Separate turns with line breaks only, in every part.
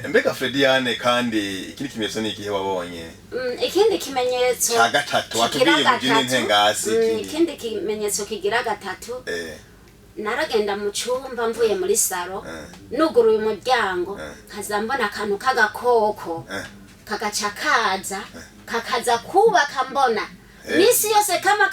mbega Frediane kandi ikindi kimenyetso ni ikihe wabonye?
Ikindi kimenyetso
cya gatatu watubwiye mu gini ntengasi
ikindi kimenyetso kigira gatatu naragenda mu cyumba mvuye muri saro nuguruye umuryango kaza mbona akantu kagakoko kagaca kakaza kubaka mbona misi yose kama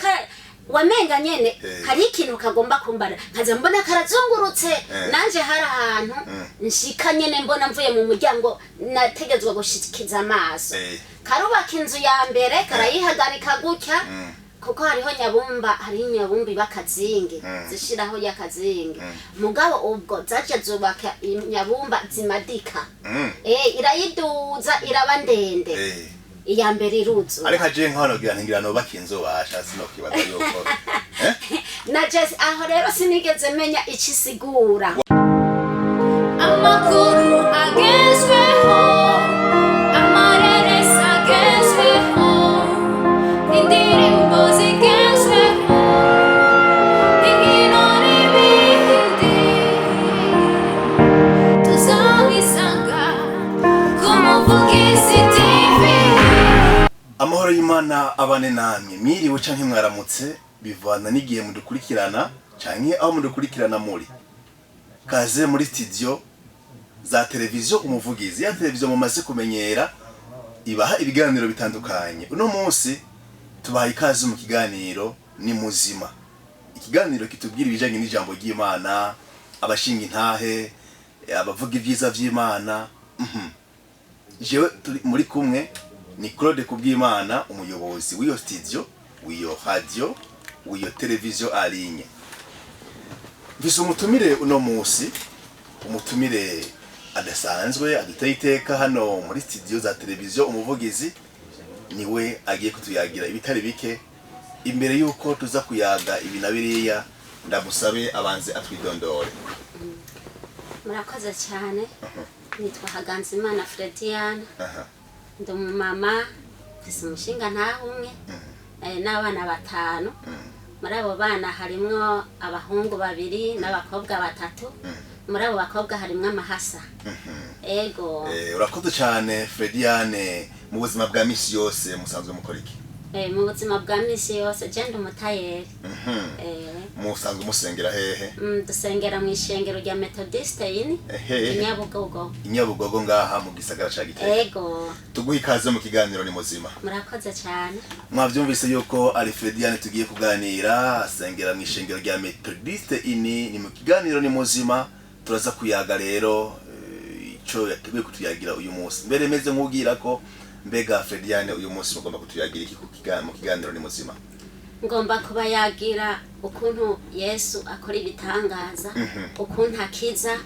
wamenga nyene hari ikintu kagomba kumbara kaza mbona karazungurutse nanje hari ahantu nshika nyene mbona mvuye mu muryango nategezwa gushikiza amaso karubaka inzu ya mbere karayihagarika gutya kuko hariho nyabumba bakazingi zishiraho yakazingi mugabo ubwo zaje zubaka nyabumba zimadika irayiduza iraba ndende iya mbere iruzu
ariko aje nkano ngira no bakinzo basha sinokibaza yuko
na Jesse aho rero sinigeze menya ikisigura amakuru agezweho amareresa agezweho indirimbo zigezweho inkino n'ibindi tuzabisanga ku Muvugizi TV.
Amahoro y'Imana abane namwe miriwe canke mwaramutse bivana n'igihe mudukurikirana canke aho mudukurikirana muri kaze muri studio za televiziyo Umuvugizi ya televiziyo mumaze kumenyera ibaha ibiganiro bitandukanye. Uno munsi tubaha ikaze mu kiganiro ni muzima, ikiganiro kitubwira ibijanye n'ijambo ry'Imana, abashinga intahe, abavuga ibyiza vy'Imana. Jewe muri kumwe ni Claude Kubwimana, umuyobozi w'iyo studio, w'iyo radio, w'iyo televiziyo alinye. Mfise umutumire uno munsi, umutumire adasanzwe aduteye iteka hano muri studio za televiziyo Umuvugizi. Niwe agiye kutuyagira ibitari bike. Imbere yuko tuza kuyaga ibi na biriya ndamusabe abanze atwidondore.
Murakoze cyane. Nitwa Haganzimana Frediane. Ndi umumama, mfise umushinga ntahumwe n'abana batanu. Muri abo bana harimwo abahungu babiri n'abakobwa batatu. Muri abo bakobwa harimwo amahasa. Ego.
Urakoze cyane Frediane. Mu buzima bwa misi yose musanzwe mukora iki?
Mu buzima bwa misi yose je ndi umutayeri.
Musanzwe musengera hehe?
Dusengera mu ishengero rya Methodiste yini Inyabugogo.
Inyabugogo ngaha mu gisagara ca Gitega.
Ego.
Tuguha ikaze mu kiganiro ni muzima.
Murakoze cyane.
Mwavyumvise yuko ari Frediane tugiye kuganira, asengera mu ishengero rya Methodiste ini ni mu kiganiro ni muzima. Turaza kuyaga rero ico yateguye kutuyagira uyu munsi. Mbere meze nkubwira ko mbega Frediane uyu munsi mugomba kutuyagira iki mu kiganiro ni muzima?
Ngomba kuba yagira ukuntu Yesu akora ibitangaza, ukuntu akiza,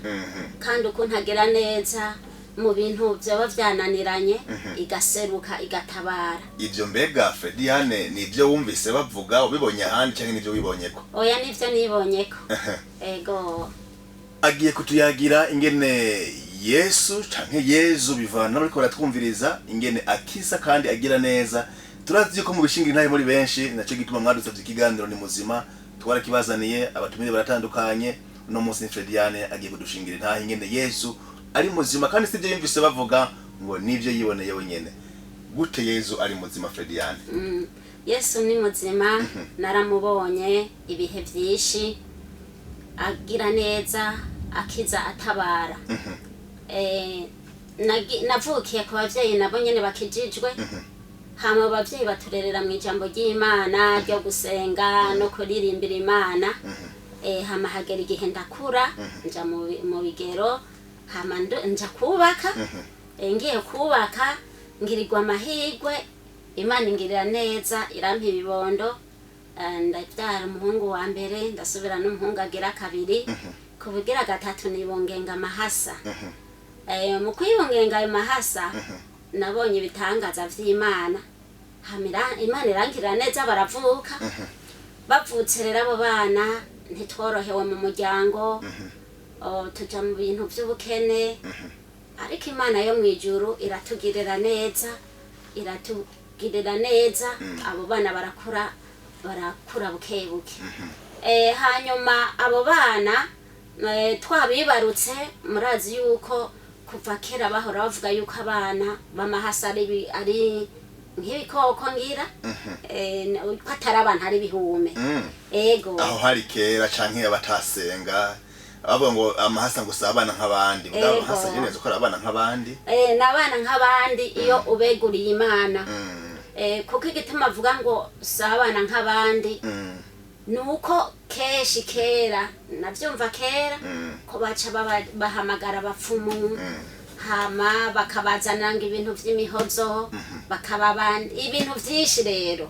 kandi ukuntu agira neza mu bintu byaba byananiranye igaseruka igatabara.
Ivyo mbega Frediane nivyo wumvise bavuga ubibonye ahandi cyangwa nivyo wibonyeko?
Oya nivyo nibonyeko. Ego.
Agiye kutuyagira ingene Yesu canke Yezu bivana ariko baratwumviriza ingene akiza kandi agira neza. Turazi ko mu bishinga intahe muri benshi naco gituma mwadusavye ikiganiro ni muzima twarakibazaniye abatumire baratandukanye. Uno munsi ni Frediane agiye kudushingira intahe ingene Yesu ari muzima kandi sivyo yumvise bavuga ngo nivyo yiboneye wenyene. Gute Yesu ari muzima Frediane?
Yesu ni muzima, naramubonye ibihe vyishi agira neza akiza atabara. Navukiye ku bavyeyi nabo nyene bakijijwe. Hama abavyeyi baturerera mu ijambo ry'Imana ryo gusenga no kuririmbira Imana. Hama hagera igihe ndakura nja mu bigero, hama nja kubaka. Ngiye kubaka ngirirwa amahirwe, Imana ingirira neza irampa ibibondo. Ndavyara umuhungu wa mbere, ndasubira n'umuhungu agira kabiri. Kubugira gatatu nibongenga amahasa. Mu kwibongenga ayo mahasa nabonye ibitangaza vy'Imana. Imana irangirira neza baravuka. Bavutse rero abo bana ntitworohewe mu muryango. Tuja mu bintu vy'ubukene. Ariko Imana yo mwijuru iratugirira neza. Abo bana barakura bukebuke. Hanyuma abo bana twabibarutse murazi yuko kuva kera bahora bavuga yuko abana b'amahasa ari nk'ibikoko ngira ko atari abantu ari bihume ego
aho hari kera canke abatasenga avuga ngo amahasa ngo sabana nk'abandi amahasa nyene zo abana nk'abandi
nabana nk'abandi iyo ubeguriye Imana kuko igituma avuga ngo sabana nk'abandi nuko keshi kera navyumva kera ko baca bahamagara abapfumu hama bakabazana ngo ibintu vy'imihozo bakababandi ibintu vyinshi rero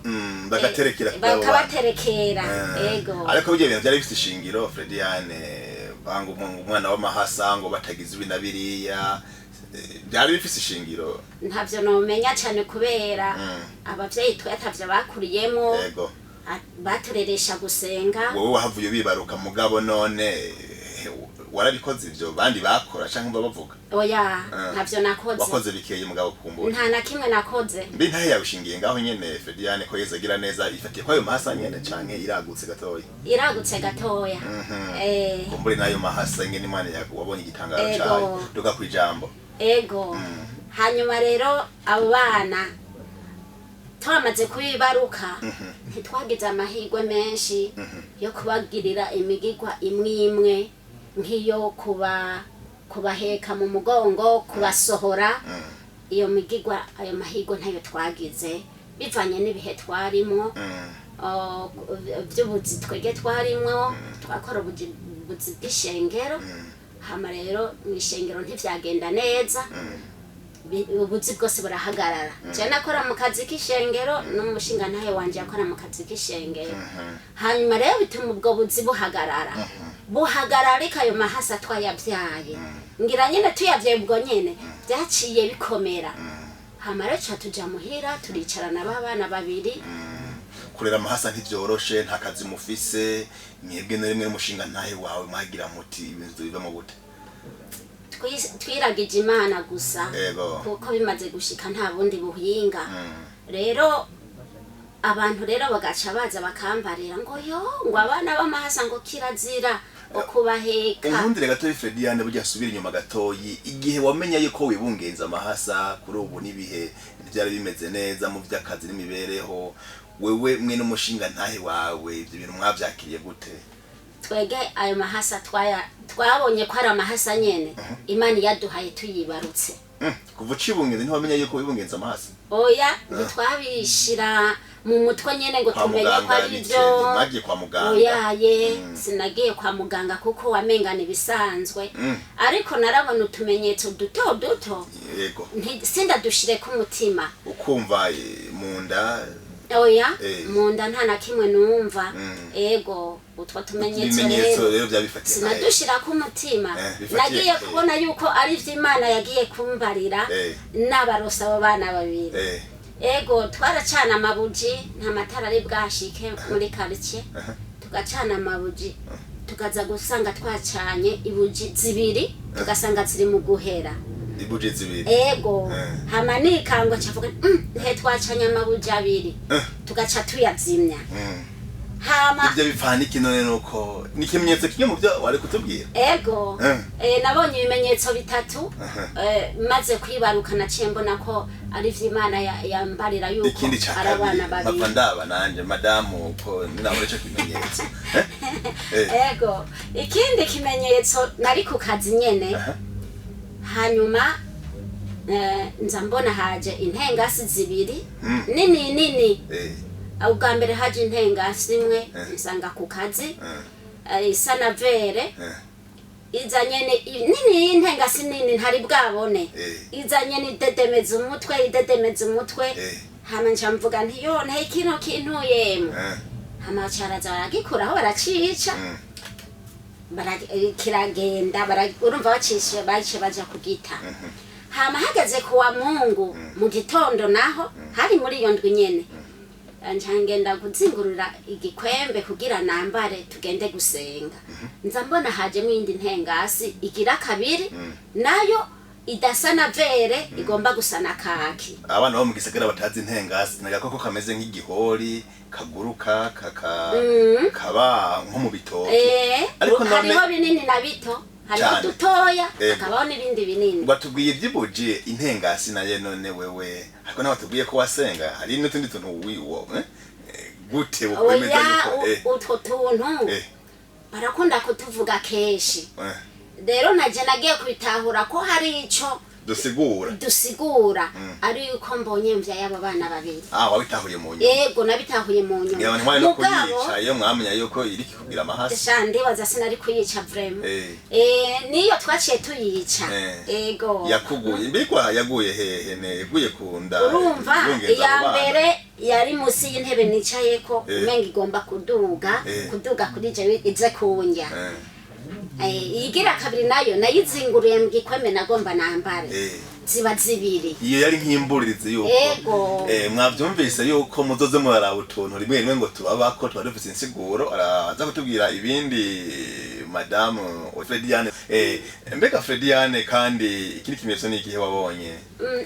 bakabaterekera ego
ariko bije ibintu byari bifite ishingiro Frediane bangu umwana w'amahasa ngo batagize ibina biriya byari bifite ishingiro
ntavyo nomenya cyane kubera abavyeyi twe atavyo bakuriyemo
ego
batureresha gusenga
wowe wahavuye bibaruka mugabo none warabikoze ivyo bandi bakora canke bavuga
oya ntavyo nakoze
wakoze bikeye mugabo kumbura
nta na kimwe nakoze
mbi ntahe yabishingiye ngaho nyene Frediane ko yezagira neza ifatiye kwayo mahasa nyene canke iragutse gatoya kumbure nayo mahasa ngene Imana wabonye igitangaro cyayo duka kwijambo
ego hanyuma rero abo bana twamaze kubibaruka ntitwagize amahirwe menshi yo kubagirira imigigwa imwe nk'iyo kubaheka mu mugongo kubasohora iyo migigwa ayo mahirwe ntayo twagize bivanye n'ibihe twarimo by'ubuzi twege twarimo twakora ubuzi bw'ishengero hama rero mu ishengero ntivyagenda neza ubuzi bwose burahagarara je nakora mu kazi k'ishengero n'umushinga ntahe wanje yakora mu kazi k'ishengero hanyuma rero bituma ubwo buzi buhagarara ariko ayo mahasa twayavyaye ngira nyene tuyavyaye ubwo nyene byaciye bikomera hama rero tuja muhira turicarana babana babiri
kurera amahasa ntivyoroshe nta kazi mufise mwebwe rimwe n'umushinga ntahe wawe mwagira muti ibintu biva mu gute
twiragije Imana gusa kuko bimaze gushika nta bundi buhinga rero abantu rero bagaca baza bakambarira ngo ngo abana b'amahasa ngo kirazira okubaheka
ubundi gato Frediane burya asubira inyuma gatoyi igihe wamenya yuko wibungenza amahasa kuri ubu nibihe byari bimeze neza mu by'akazi n'imibereho wewe mwe n'umushinga ntahe wawe ibyo bintu mwavyakiriye gute
twege ayo mahasa twabonye ko ari amahasa nyene Imana yaduhaye tuyibarutse
kuva ucibungenze ntiwamenya yuko wibungenza amahasa
oya ntitwabishira mu mutwe nyene ngo tumenye ko ari byo
mwagiye kwa muganga
oya sinagiye kwa muganga kuko wamengana ibisanzwe ariko narabona utumenyetso duto
yego
sindadushire ku mutima
ukumva munda
oya munda nta na kimwe numva ego utwo tumenyetso
rero byabifatiye
sinadushira ku mutima nagiye kubona yuko ari vy'Imana yagiye kumbarira n'abarosa abo bana babiri ego twaracana amabuji nta matara ari bwashike muri quartier tugacana amabuji tukaza gusanga twacanye ibuji zibiri tugasanga ziri mu guhera
ibuji zibiri
ego hama nikangwa cavuga twacanye amabuji abiri tugaca tuyazimya hama
ibyo bipfana iki none nuko ni ikimenyetso kimwe mu byo wari kutubwira
ego nabonye ibimenyetso bitatu maze kwibaruka naciye mbona ko ari vy'Imana yambarira yuko arabana babiri
mava ndaba nanje madamu ko ninabone cyo kimenyetso
ego ikindi kimenyetso nari ku kazi nyene hanyuma nza mbona haje intengasi zibiri nini ubwa mbere haje intengasi imwe nsanga ku kazi isa na vere izanye nini intengasi nini ntari bwabone izanye ni dedemeza umutwe hama nca mvuga nti yo nte kino kintu yemwe hama caraza baragikuraho baracica kiragenda urumva bacishe baja kugita hama hageze kuwa Mungu mu gitondo naho hari muri iyo ndwi nyene ngenda kuzingurura igikwembe kugira nambare tugende gusenga nza mbona haje mwindi ntengasi igira kabiri nayo idasa na vere igomba gusana kaki
abana bo mu gisagara batazi intengasi nagakoko kameze nk'igihori kaguruka kaba nko mu bitoki
ariko hariho binini na bito hariho dutoya hakabaho n'ibindi binini.
Batubwiye iby'ibuje intengasi naye none wewe ariko nawe batubwiye ko wasenga hari n'utundi tuntu wiwo gute ukwemeza yuko
utwo tuntu barakunda kutuvuga keshi. Rero naje nagiye kubitahura ko hari ico dusigura ari yuko mbonye mvya yabo bana babiri.
Wabitahuye mu nyuma?
Yego nabitahuye mu nyuma.
Yawe ntwari no kuyica iyo mwamenya yuko iri kikugira amahasa.
Shandi waza sinari kuyica vrema. Niyo twaciye tuyica. Yego.
Yakuguye mbikwa yaguye hehe neguye kunda.
Urumva ya mbere yari musi y'intebe nicayeko umenga igomba kuduga kuri je ize kunjya. Igira kabiri nayo nayizinguriye mgikweme nagomba nambare ziba zibiri.
Iyo yari nk'imburirize yuko mwavyumvise yuko muzoze murara utuntu rimwe rimwe ngo tubabako twadufise insiguro araza kutubwira ibindi madame Frediane. Mbega Frediane kandi ikindi kimenyetso ni igihe wabonye?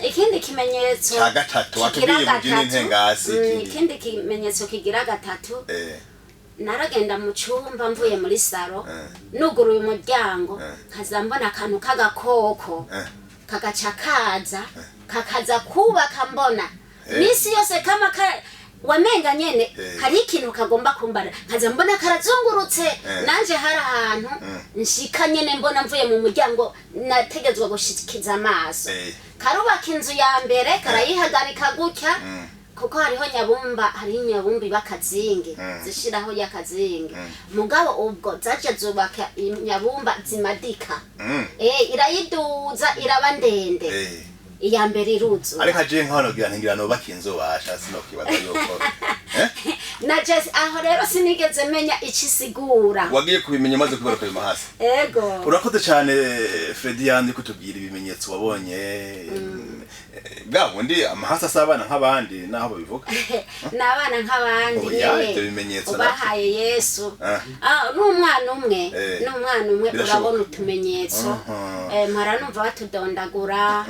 Ikindi kimenyetso
cya gatatu watubwiye mu by'intengasi.
Ikindi kimenyetso kigira gatatu naragenda mu cyumba mvuye muri saro nuguruye umuryango kaza mbona akantu kagakoko kagaca kakaza kubaka mbona misi yose kama wamenga nyene hari ikintu kagomba kumbara kaza mbona karazungurutse nanje hari ahantu nshika nyene mbona mvuye mu muryango nategezwa gushikiza amaso karubaka inzu ya mbere karayihagarika gutya kuko hariho nyabumbi bakazinge zishiraho yakazinge mugabo ubwo zaje zubaka nyabumba zimadika irayiduza iraba ndende iya mbere iruzu
ariko aje nkano ngira no bakinzo basha sinokibaza yuko
naje aho rero sinigeze menya ikisigura
wagiye kubimenya maze kubera ko amahasa.
Ego
urakoze cyane Frediane kutubwira ibimenyetso wabonye. Gabundi amahasa sabana nk'abandi naho babivuga
nabana nk'abandi
nyene
ubahaye Yesu n'umwana umwe urabona utumenyetso mara numva batudondagura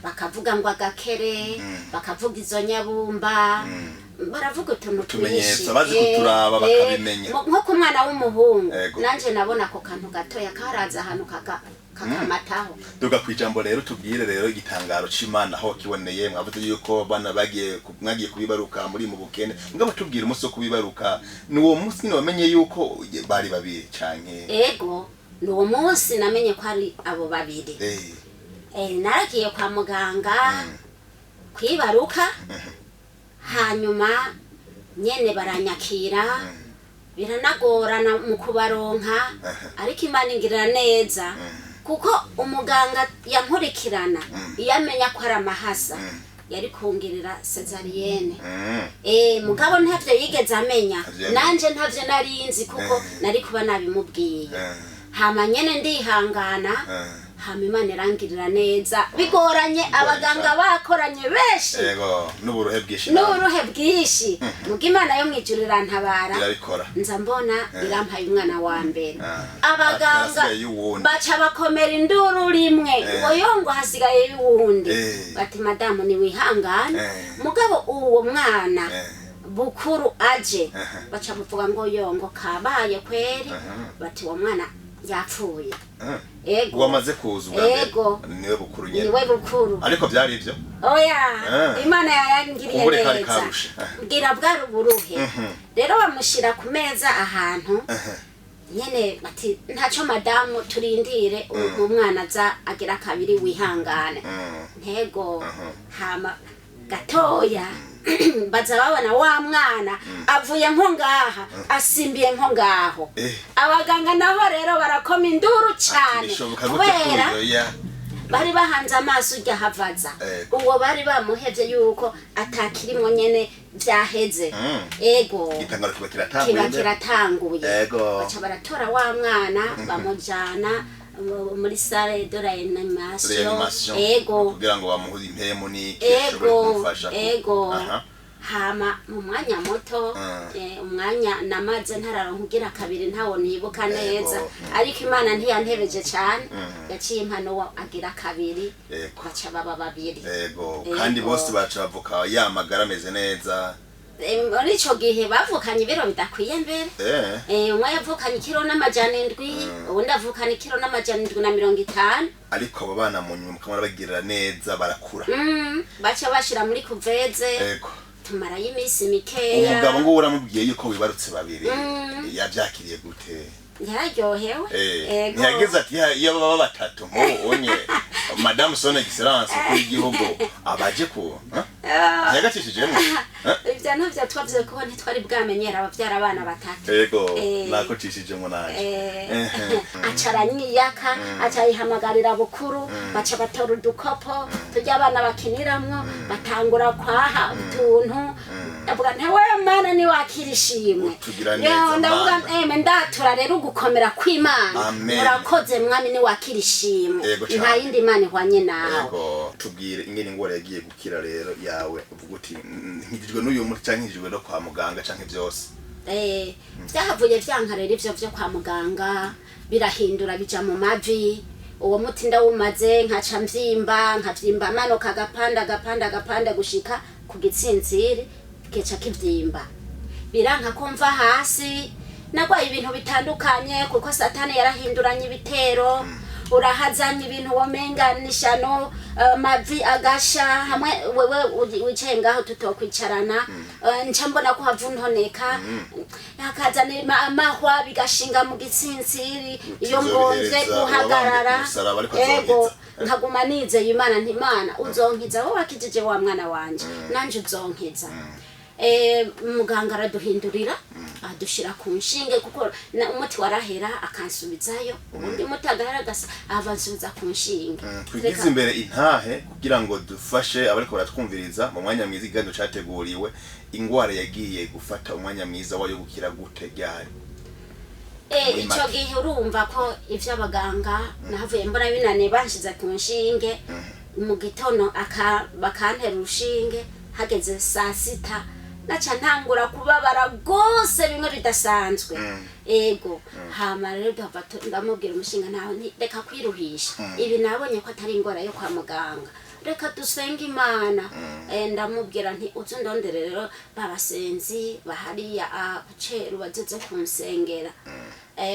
bakavuga ngo agakere bakavuga izo nyabumba baravuga utuntu
tumenyetso bazi kuturaba bakabimenya
nko ku mwana w'umuhungu nanje nabona ko kantu gatoya karaza ahantu kakamataho.
Duga kwijambo rero tubwire rero igitangaro c'Imana aho kiboneye mwavuze yuko bana mwagiye kubibaruka muri mu bukene ngabo tubwire umunsi wo kubibaruka nuwo munsi ni wamenye yuko bari babiri canke?
Ego nuwo munsi namenye ko ari abo babiri. Naragiye kwa muganga kwibaruka hanyuma nyene baranyakira biranagorana mu kubaronka ariko Imana ingirira neza kuko umuganga yankurikirana yamenya ko ari amahasa yari kungirira cesarienne. Mugabo ntavyo yigeze amenya nanje ntavyo narinzi kuko nari kuba nabimubwiye hama nyene ndihangana hama Imana irangirira neza bigoranye abaganga bakoranye benshi
n'uburuhe bwishi
muga Imana yo mwijurira ntabara
irabikora
nza mbona irampaye umwana wa mbere abaganga baca bakomera induru rimwe ngo hasigaye y'uwundi bati madamu ni wihangane mugabo uwo mwana bukuru aje baca buvuga ngo yongo kabaye kweri bati uwo mwana yapfuye. Ego
wamaze kuzwa niwe bukuru nyene
niwe bukuru
ariko byari ivyo
Imana yarangiriye neza ngira bwari uburuhe rero bamushira ku meza ahantu nyene bati ntaco madamu turindire umwana za agira kabiri wihangane ntego hama gatoya baza babona wa mwana avuye nko ngaha asimbiye nko ngaho abaganga naho rero barakoma induru cyane kubera bari bahanze amaso ujya havaza uwo bari bamuhevye yuko atakirimo nyene vyaheze. Ego kiba kiratanguye baca baratora wa mwana bamujana muri sale de reanimation
kugira ngo bamuhuze impemu n'ikesho kumufasha
hama mu mwanya muto umwanya namaze ntararonkugira kabiri ntawo nibuka neza ariko Imana ntiyantebeje cyane yaciye impano agira kabiri baca baba babiri
kandi bose baca bavuka yamagara ameze neza
muri ico gihe bavukanye ibiro bidakwiye mbere umwe yavukanye ikiro n'amajana 7 uwundi avukana ikiro n'amajana 750
ariko abo bana mu nyuma mukamara bagirira neza barakura
baca bashira muri kuveze tumara y'imisi mikeya
umugabo ngo uramubwiye yuko wibarutse babiri yavyakiriye gute
yararyohewe
ntiyageze ati iyo baba batatu onye madame son excellence ku igihugu abaje ku yagacishijemo
ivyo ntavyo twavuze ko ntitwari bwamenyera abavyara abana batatu
nako cishijemo naje
acaranyiyaka acayihamagarira bukuru baca batora udukopo turya abana bakiniramwo batangura kwaha utuntu ndavuga ntewe mana ni wakirishimwe ndavuga ndatura rero gukomera kw'Imana murakoze mwami ni wakirishimwe nta yindi Imana ihwanye nawe
tubwire ingene ingwara yagiye gukira rero yawe uvuga uti nkijijwe n'uyu muti canke nkijijwe no kwa muganga canke byose
vyahavuye vyankarera ivyo vyo kwa muganga birahindura bija mu mavi uwo muti ndawumaze nkaca nkavyimba amanuka agapanda gushika ku gitsinziri keca kivyimba biranka kumva hasi nagwaye ibintu bitandukanye kuko satani yarahinduranye ibitero urahazanye ibintu womenga nishano mavi agasha hamwe wewe wicaye ngaho tutokwicarana nca mbona ko havuntoneka hakazana amahwa bigashinga mu gitsinziri iyo ngonze guhagarara nkaguma nizeye Imana ntimana uzonkiza wowe wakijije wa mwana wanje nanje uzonkiza muganga araduhindurira adushira ku nshinge kuko umuti warahera akansubizayo ubundi muti agaragasa avansubiza ku nshinge
twigize imbere intahe kugira ngo dufashe abariko baratwumviriza mu mwanya mwiza igando categuriwe ingwara yagiye gufata umwanya mwiza wayo gukira gute ryari
ico gihe urumva ko ivyo abaganga nahavuye mbona binane banshiza ku nshinge mu gitono bakantera urushinge hageze saa 6 naca ntangura kubabara gose bimwe bidasanzwe hama rero ndamubwira umushinga nawe reka kwiruhisha ibi nabonye ko atari ingwara yo kwa muganga reka dusenga Imana ndamubwira nti uzundondere rero babasenzi bahariya kuceru bazoze kunsengera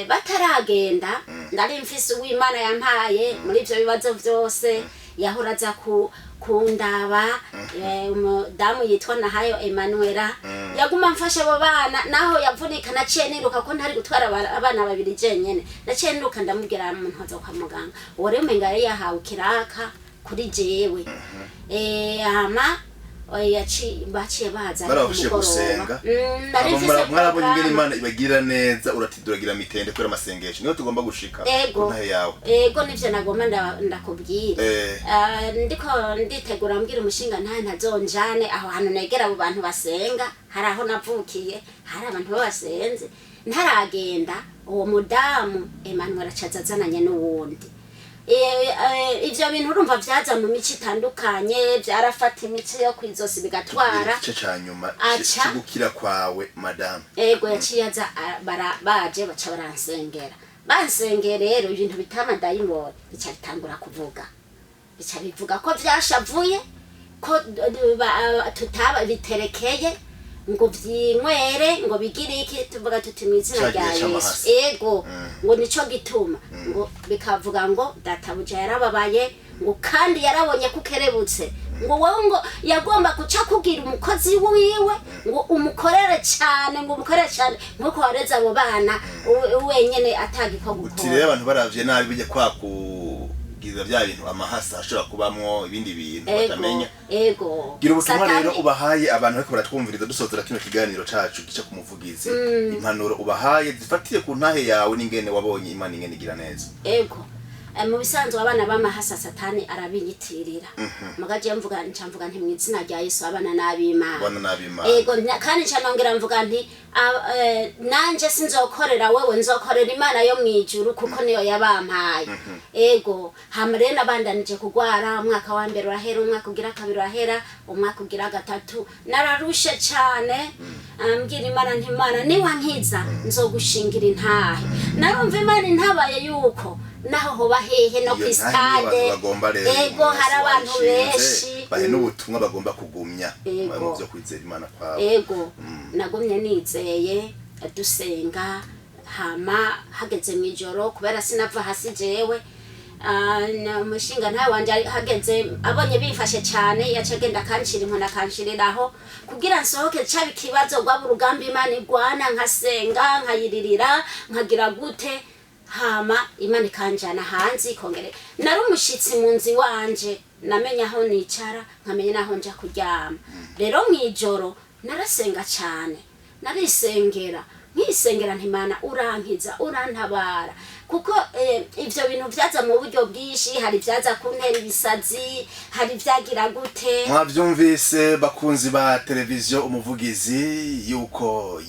bataragenda ndari mfise uw'Imana yampaye muri ivyo bibazo vyose yahora aza kundaba umudamu yitwa Nahayo Emanuela yaguma mfasha abo bana naho yavunika naciye niruka ko ntari gutwara abana babiri jenyene naciye niruka ndamubwira umuntu aza kwa muganga wore umenga yari yahawe kiraka kuri jewe ama baciye baza
barabushe gusenga mwarabonye ingene Imana ibagira neza uratiduragira mitende kwera amasengesho niho tugomba gushika ntahe yawe
nivyo nagomba ndakubwira ndiko nditegura mbwira umushinga ntahe ntazonjane aho hantu negera abo bantu basenga hari aho navukiye hari abantu babasenze ntaragenda uwo mudamu Emmanuel acazazananye n'uwundi ivyo bintu urumva vyaza mu mico itandukanye vyarafata imitsi yo kwizosi bigatwara
igice canyuma cyo kwawe madame
yaciye aza baje baca baransengera bansengera rero ibintu bitama dayimoni bica bitangura kuvuga bica bivuga ko vyashavuye ko tutaba biterekeye ngo vyinywere ngo bigire iki tuvuga tuti mwizina rya Yesu ngo nico gituma ngo bikavuga ngo databuja yarababaye ngo kandi yarabonye kukerebutse ngo wewe ngo yagomba kuca kugira umukozi wiwe ngo umukorere cyane nkuko wareza abo bana wenyene atagiko gukora
utire abantu baravye nabi bijye kwakugiza bya bintu amahasa ashobora kubamwo ibindi bintu batamenya gira ubutumwa rero ubahaye abantu bariko baratwumviriza dusozera kino kiganiro cacu gica kumuvugizi impanuro ubahaye zifatiye ku ntahe yawe n'ingene wabonye Imana ingene igira neza
mu bisanzwe abana b'amahasa satani arabinyitirira mugaje mvuga nti mwizina rya Yesu abana n'ab'Imana kandi ncanongera mvuga nti nanje sinzokorera wewe nzokorera Imana yo mwijuru kuko niyo yabampaye hamre nabandanije kugwara umwaka wa mbere urahera umwaka ugira kabiri urahera umwaka ugira gatatu nararushe cyane mbwira Imana nti Imana niwa nkiza nzogushingira intahe narumva Imana intabaye yuko naho hoba hehe no kwistade hari abantu benshi
bahe n'ubutumwa bagomba kugumya
Ego.
mu byo kwizera Imana kwabo.
ego nagumye nizeye dusenga hama hageze mu ijoro kubera sinava hasi jewe umushinga ntawe wanje hageze abonye bifashe cyane yacagenda kanshira inkona kanshiriraho kugira nsohoke caba ikibazo gwaba urugamba Imana igwana nkasenga nkayiririra nkagira gute hama Imana ikanjana hanze ikongere nari umushitsi mu nzi wanje namenya aho nicara nkamenya naho nja kuryama rero mwijoro narasenga cyane narisengera nkisengera ntimana urankiza urantabara kuko ivyo bintu vyaza mu buryo bwishi hari vyaza kuntera ibisazi hari vyagira gute
mwavyumvise bakunzi ba televiziyo umuvugizi yuko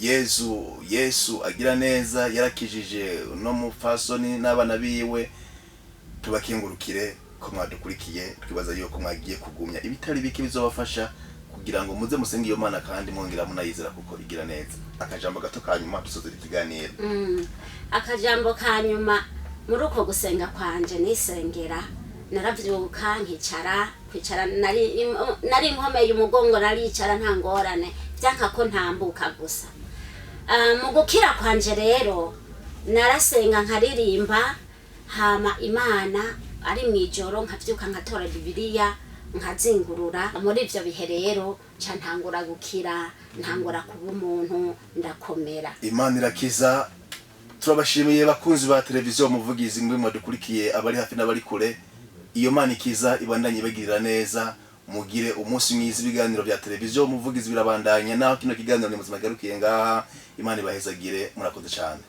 Yesu agira neza yarakijije no mufasoni n'abana biwe tubakingurukire ko mwadukurikiye twibaza yuko mwagiye kugumya ibitari biki bizobafasha kugira ngo muze musenge iyo Mana kandi mwongera munayizera kuko igira neza. Akajambo gato kanyuma dusozera ikiganiro.
Akajambo kanyuma muri uko gusenga kwanje nisengera naravyuka kwicara nari nkomeye umugongo naricara nta ngorane byanka ko ntambuka gusa. Mu gukira kwanje rero narasenga nkaririmba hama Imana ari mwijoro nkavyuka nkatora Bibiliya nkazingurura muri ivyo bihe rero ca ntangura gukira ntangura kuba umuntu ndakomera.
Imana irakiza. Turabashimiye bakunzi ba televiziyo umuvugizi mwe mwadukurikiye abari hafi n'abari kure. Iyo Mana ikiza ibandanye bagirira neza mugire umunsi mwiza. Ibiganiro bya televiziyo umuvugizi birabandanya naho kino kiganiro ni muzima garukiye ngaha. Imana ibahezagire murakoze cyane.